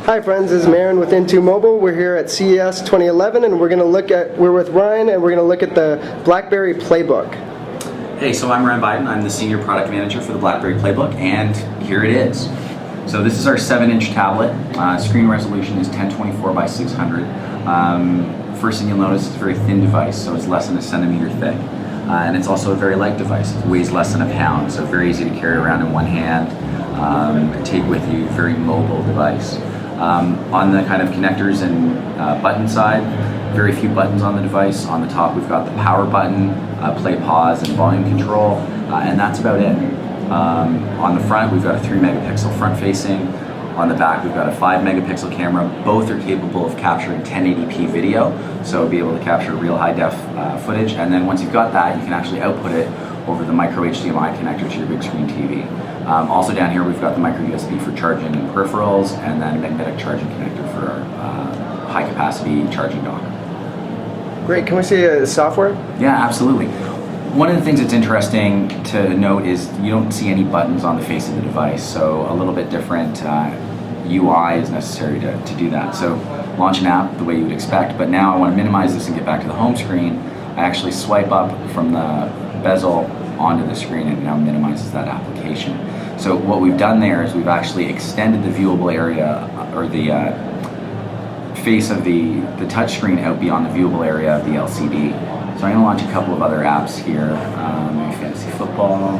Hi friends, this is Marin with IntoMobile. We're here at CES 2011 and we're with Ryan and we're going to look at the BlackBerry PlayBook. Hey, so I'm Ryan Biden. I'm the Senior Product Manager for the BlackBerry PlayBook, and here it is. So this is our 7-inch tablet. Screen resolution is 1024 by 600. First thing you'll notice, it's a very thin device, so it's less than a centimeter thick. And it's also a very light device. It weighs less than a pound, so very easy to carry around in one hand, take with you, very mobile device. On the kind of connectors and button side, very few buttons on the device. On the top we've got the power button, play, pause, and volume control, and that's about it. On the front we've got a 3 megapixel front facing. On the back we've got a 5 megapixel camera. Both are capable of capturing 1080p video, so be able to capture real high def footage, and then once you've got that you can actually output it over the micro HDMI connector to your big screen TV. Also down here we've got the micro USB for charging and peripherals, and then a magnetic charging connector for our high capacity charging dock. Great, can we see software? Yeah, absolutely. One of the things that's interesting to note is you don't see any buttons on the face of the device, so a little bit different UI is necessary to do that. So launch an app the way you would expect, but now I want to minimize this and get back to the home screen. I actually swipe up from the bezel onto the screen, and it now minimizes that application. So what we've done there is we've actually extended the viewable area, or the face of the touch screen out beyond the viewable area of the LCD. So I'm going to launch a couple of other apps here, maybe fantasy football,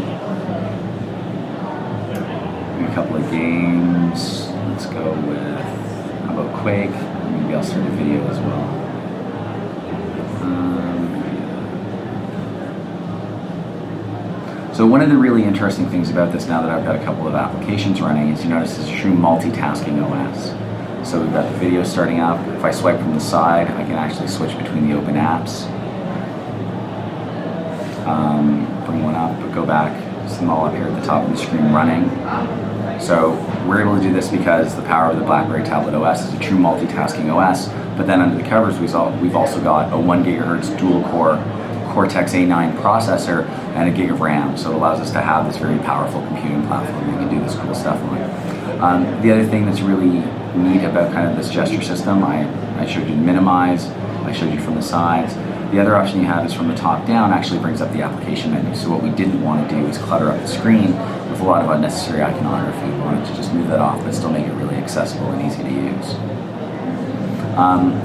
maybe a couple of games. Let's go with, how about Quake? Maybe I'll start a video as well. So one of the really interesting things about this, now that I've got a couple of applications running, is you notice it's a true multitasking OS. So we've got the video starting up. If I swipe from the side, I can actually switch between the open apps. Bring one up, but go back. It's them all up here at the top of the screen running. So we're able to do this because the power of the BlackBerry Tablet OS is a true multitasking OS, but then under the covers we've also got a 1 gigahertz dual core Cortex A9 processor and a gig of RAM, so it allows us to have this very powerful computing platform we can do this cool stuff on. The other thing that's really neat about kind of this gesture system, I showed you minimize, I showed you from the sides. The other option you have is from the top down, actually brings up the application menu. So what we didn't want to do is clutter up the screen with a lot of unnecessary iconography. We wanted to just move that off but still make it really accessible and easy to use.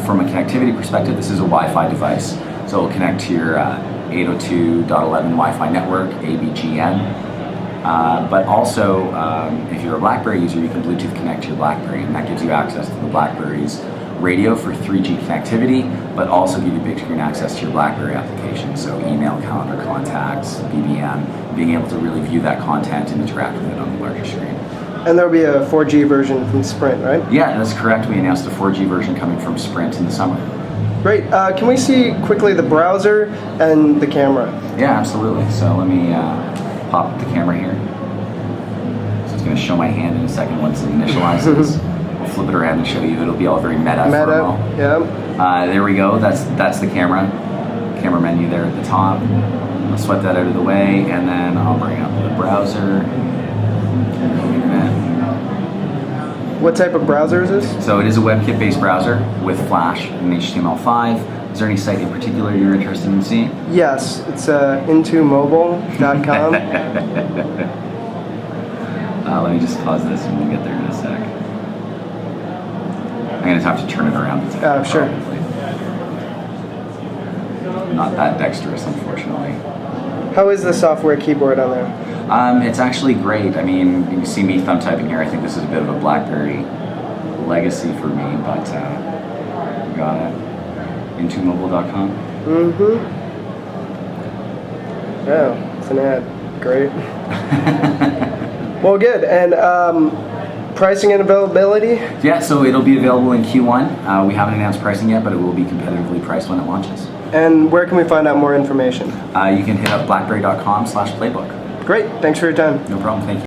From a connectivity perspective, this is a Wi-Fi device. So it will connect to your 802.11 Wi-Fi network, ABGN. But also, if you're a BlackBerry user, you can Bluetooth connect to your BlackBerry, and that gives you access to the BlackBerry's radio for 3G connectivity, but also give you big screen access to your BlackBerry application. So email, calendar, contacts, BBM, being able to really view that content and interact with it on the larger screen. And there'll be a 4G version from Sprint, right? Yeah, that's correct. We announced a 4G version coming from Sprint in the summer. Great. Can we see quickly the browser and the camera? Yeah, absolutely. So let me pop up the camera here. So it's going to show my hand in a second once it initializes. We'll flip it around and show you. It'll be all very meta. Meta, yeah. There we go. That's the camera menu there at the top. I'll swipe that out of the way, and then I'll bring up the browser. What type of browser is this? So it is a WebKit-based browser with Flash and HTML5. Is there any site in particular you're interested in seeing? Yes, it's IntoMobile.com. Let me just pause this and we'll get there in a sec. I'm going to have to turn it around. Sure. Not that dexterous, unfortunately. How is the software keyboard on there? It's actually great. I mean, you can see me thumb typing here. I think this is a bit of a BlackBerry legacy for me, but we got it. IntoMobile.com. Yeah, it's an ad. Great. Well, good. And pricing and availability? Yeah, so it'll be available in Q1. We haven't announced pricing yet, but it will be competitively priced when it launches. And where can we find out more information? You can hit up blackberry.com/playbook. Great. Thanks for your time. No problem. Thank you.